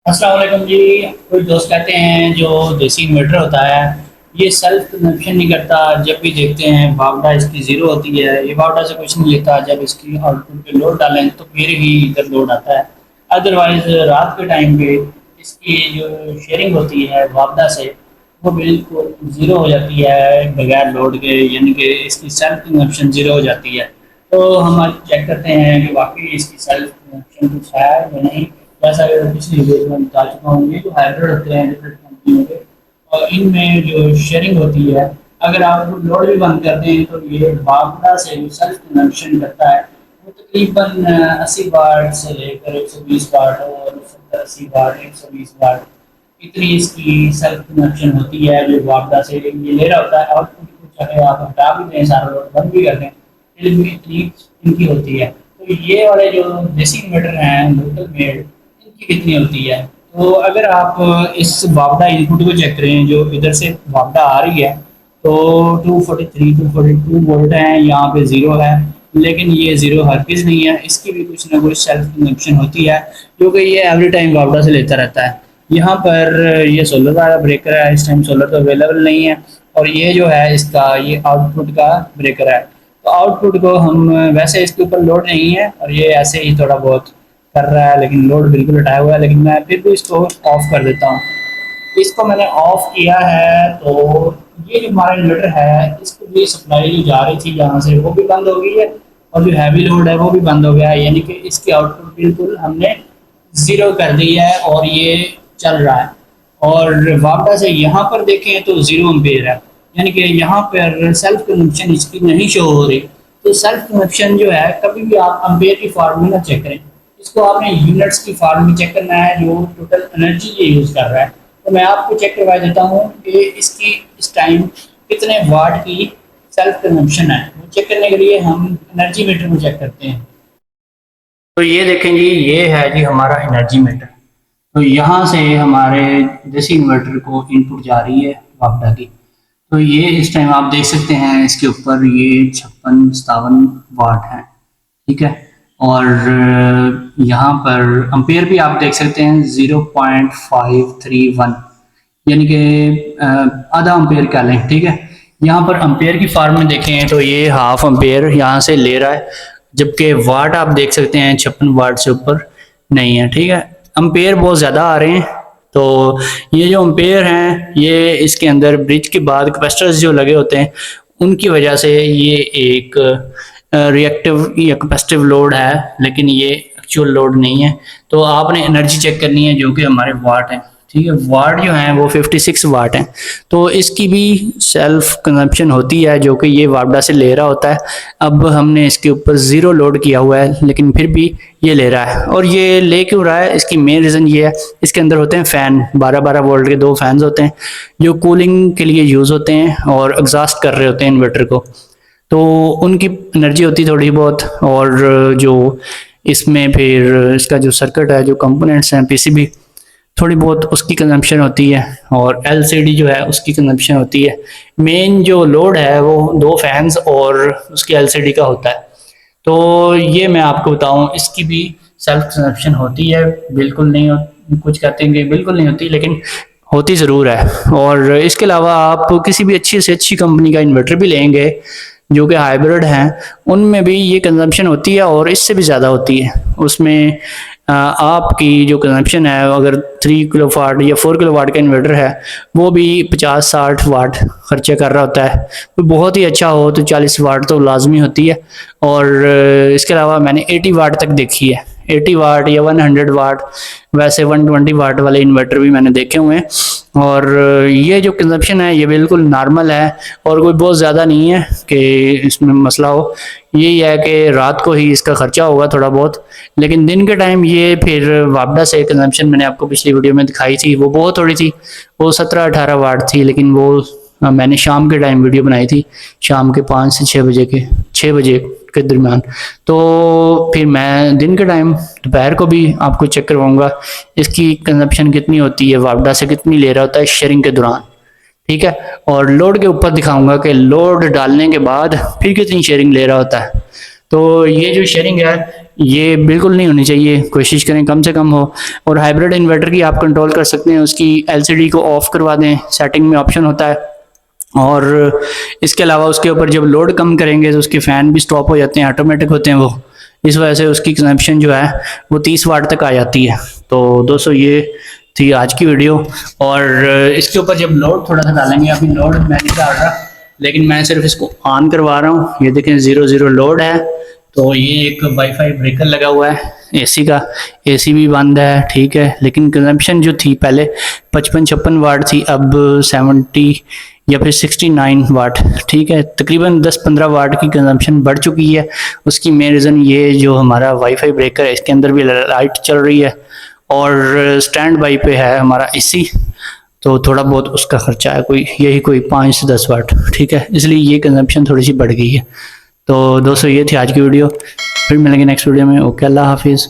अस्सलाम वालेकुम जी। कुछ दोस्त कहते हैं जो देसी इन्वर्टर होता है ये सेल्फ कंजप्शन नहीं करता। जब भी देखते हैं बावड़ा इसकी ज़ीरो होती है। ये बावड़ा से कुछ नहीं लेता। जब इसकी आउटपुट पे लोड डालें तो फिर ही इधर लोड आता है। अदरवाइज रात के टाइम पे इसकी जो शेयरिंग होती है बावड़ा से वो बिल्कुल ज़ीरो हो जाती है बगैर लोड के, यानी कि इसकी सेल्फ कंजप्शन ज़ीरो हो जाती है। तो हम आज चेक करते हैं कि वाकई इसकी सेल्फ कंजप्शन कुछ है या नहीं। जैसा कि पिछली वीडियो में बता चुका हूँ, ये जो हाइब्रिड होते हैं डिफरेंट कंपनियों के और इनमें जो शेयरिंग होती है, अगर आप लोड भी बंद करते हैं तो ये बावड़ा से जो सेल्फ कंजप्शन करता है वो तकरीबन 80 वाट से लेकर 120 वाट और 70-80 वाट 120 वाट इतनी इसकी सेल्फ कंजप्शन होती है जो बावड़ा से ये ले रहा होता है। आउटपुट को चाहे आप हटा भी दें, सारा लोड बंद भी कर दें, फिर भी इतनी इनकी होती है। तो ये वाले जो देसी इन्वर्टर हैं लोकल मेड, इनकी कितनी होती है। तो अगर आप इस वापडा इनपुट को चेक करें जो इधर से वापडा आ रही है तो 243 242 वोल्ट है, यहाँ पे ज़ीरो है। लेकिन ये ज़ीरो हरगिज़ नहीं है, इसकी भी कुछ ना कुछ सेल्फ कंजप्शन होती है जो कि ये एवरी टाइम वापडा से लेता रहता है। यहाँ पर ये सोलर वाला ब्रेकर है, इस टाइम सोलर तो अवेलेबल नहीं है। और ये जो है इसका ये आउटपुट का ब्रेकर है। तो आउटपुट को हम वैसे इसके ऊपर लोड नहीं है और ये ऐसे ही थोड़ा बहुत कर रहा है, लेकिन लोड बिल्कुल हटाया हुआ है। लेकिन मैं फिर भी इसको ऑफ कर देता हूँ। इसको मैंने ऑफ किया है तो ये जो हमारा इन्वर्टर है इसको भी सप्लाई जो जा रही थी यहाँ से वो भी बंद हो गई है और जो हैवी लोड है वो भी बंद हो गया है, यानी कि इसकी आउटपुट बिल्कुल हमने ज़ीरो कर दी है और ये चल रहा है। और वापडा से यहाँ पर देखें तो ज़ीरो एम्पेयर है, यानी कि यहाँ पर सेल्फ कंजप्शन इसकी नहीं शो हो रही। तो सेल्फ कंजप्शन जो है कभी भी आप एम्पेयर की फार्मूला चेक करें, इसको आपने यूनिट्स की फॉर्म में चेक करना है जो टोटल एनर्जी ये यूज़ कर रहा है। तो मैं आपको चेक करवा देता हूँ कि इसकी इस टाइम कितने वाट की सेल्फ कंजप्शन है। वो चेक करने के लिए हम एनर्जी मीटर को चेक करते हैं। तो ये देखें जी, ये है जी हमारा एनर्जी मीटर। तो यहाँ से हमारे देसी इन्वर्टर को इनपुट जा रही है वापडा की। तो ये इस टाइम आप देख सकते हैं इसके ऊपर ये 56-57 वाट है, ठीक है। और यहाँ पर अम्पेयर भी आप देख सकते हैं 0.531, यानी कि आधा अम्पेयर कह लें, ठीक है। यहाँ पर अम्पेयर की फॉर्म में देखें तो ये हाफ अम्पेयर यहाँ से ले रहा है, जबकि वाट आप देख सकते हैं 56 वाट से ऊपर नहीं है, ठीक है। अम्पेयर बहुत ज़्यादा आ रहे हैं। तो ये जो अम्पेयर हैं ये इसके अंदर ब्रिज के बाद कैपेसिटर्स जो लगे होते हैं उनकी वजह से ये एक रिएक्टिव या कैपेसिटिव लोड है, लेकिन ये एक्चुअल लोड नहीं है। तो आपने एनर्जी चेक करनी है जो कि हमारे वाट है, ठीक है। वाट जो है वो 56 वाट है। तो इसकी भी सेल्फ कंजप्शन होती है जो कि ये वापडा से ले रहा होता है। अब हमने इसके ऊपर ज़ीरो लोड किया हुआ है लेकिन फिर भी ये ले रहा है। और ये ले क्यों रहा है, इसकी मेन रीज़न ये है, इसके अंदर होते हैं फ़ैन, 12-12 वोल्ट के 2 फैंस होते हैं जो कूलिंग के लिए यूज़ होते हैं और एग्जॉस्ट कर रहे होते हैं इन्वर्टर को। तो उनकी एनर्जी होती है थोड़ी बहुत। और जो इसमें फिर इसका जो सर्किट है, जो कंपोनेंट्स हैं पीसीबी, थोड़ी बहुत उसकी कंजम्पशन होती है। और एलसीडी जो है उसकी कंजम्पशन होती है। मेन जो लोड है वो 2 फैंस और उसकी एलसीडी का होता है। तो ये मैं आपको बताऊं, इसकी भी सेल्फ कंजम्पशन होती है, बिल्कुल नहीं हो, कुछ कहते हैं कि बिल्कुल नहीं होती, लेकिन होती ज़रूर है। और इसके अलावा आप किसी भी अच्छी से अच्छी कंपनी का इन्वर्टर भी लेंगे जो कि हाइब्रिड हैं, उनमें भी ये कंजम्पशन होती है और इससे भी ज़्यादा होती है। उसमें आपकी जो कंजम्पशन है, अगर 3 किलो वाट या 4 किलो वाट का इन्वर्टर है वो भी 50-60 वाट खर्चा कर रहा होता है। तो बहुत ही अच्छा हो तो 40 वाट तो लाजमी होती है। और इसके अलावा मैंने 80 वाट तक देखी है, 80 वाट या 100 वाट, वैसे 120 वाट वाले इन्वर्टर भी मैंने देखे हुए हैं। और ये जो कंजप्शन है ये बिल्कुल नॉर्मल है और कोई बहुत ज़्यादा नहीं है कि इसमें मसला हो। यही है कि रात को ही इसका खर्चा होगा थोड़ा बहुत, लेकिन दिन के टाइम ये फिर वापडा से कंजप्शन मैंने आपको पिछली वीडियो में दिखाई थी, वो बहुत थोड़ी थी, वो 17-18 वाट थी। लेकिन वो मैंने शाम के टाइम वीडियो बनाई थी, शाम के 5 से 6 बजे के दरमियान। तो फिर मैं दिन के टाइम दोपहर को भी आपको चेक करवाऊंगा इसकी कंजप्शन कितनी होती है, वापडा से कितनी ले रहा होता है शेयरिंग के दौरान, ठीक है। और लोड के ऊपर दिखाऊंगा कि लोड डालने के बाद फिर कितनी शेयरिंग ले रहा होता है। तो ये जो शेयरिंग है ये बिल्कुल नहीं होनी चाहिए, कोशिश करें कम से कम हो। और हाइब्रिड इन्वर्टर की आप कंट्रोल कर सकते हैं, उसकी एलसीडी को ऑफ करवा दें, सेटिंग में ऑप्शन होता है। और इसके अलावा उसके ऊपर जब लोड कम करेंगे तो उसके फ़ैन भी स्टॉप हो जाते हैं, ऑटोमेटिक होते हैं वो, इस वजह से उसकी कंजम्पशन जो है वो 30 वाट तक आ जाती है। तो दोस्तों ये थी आज की वीडियो। और इसके ऊपर जब लोड थोड़ा सा डालेंगे, अभी लोड मैं नहीं डाल रहा लेकिन मैं सिर्फ इसको ऑन करवा रहा हूँ, ये देखें 0 लोड है। तो ये एक वाईफाई ब्रेकर लगा हुआ है एसी का, एसी भी बंद है ठीक है, लेकिन कंजम्पशन जो थी पहले 55-56 वाट थी, अब 70 या फिर 69 वाट ठीक है, तकरीबन 10-15 वाट की कंजम्पशन बढ़ चुकी है। उसकी मेन रीज़न ये जो हमारा वाईफाई ब्रेकर है इसके अंदर भी लाइट चल रही है और स्टैंड बाई पे है हमारा एसी, तो थोड़ा बहुत उसका खर्चा है कोई यही कोई 5 से 10 वाट ठीक है, इसलिए ये कंजम्पशन थोड़ी सी बढ़ गई है। तो दोस्तों ये थी आज की वीडियो, फिर मिलेंगे नेक्स्ट वीडियो में। ओके, अल्लाह हाफिज़।